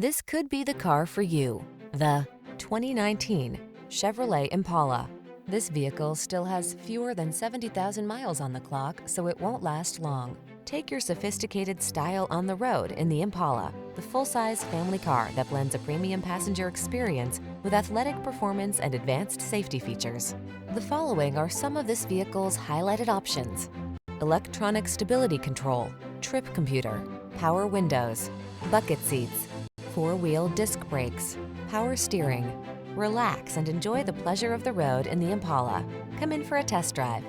This could be the car for you. The 2019 Chevrolet Impala. This vehicle still has fewer than 70,000 miles on the clock, so it won't last long. Take your sophisticated style on the road in the Impala, the full-size family car that blends a premium passenger experience with athletic performance and advanced safety features. The following are some of this vehicle's highlighted options: electronic stability control, trip computer, power windows, bucket seats, four-wheel disc brakes, power steering. Relax and enjoy the pleasure of the road in the Impala. Come in for a test drive.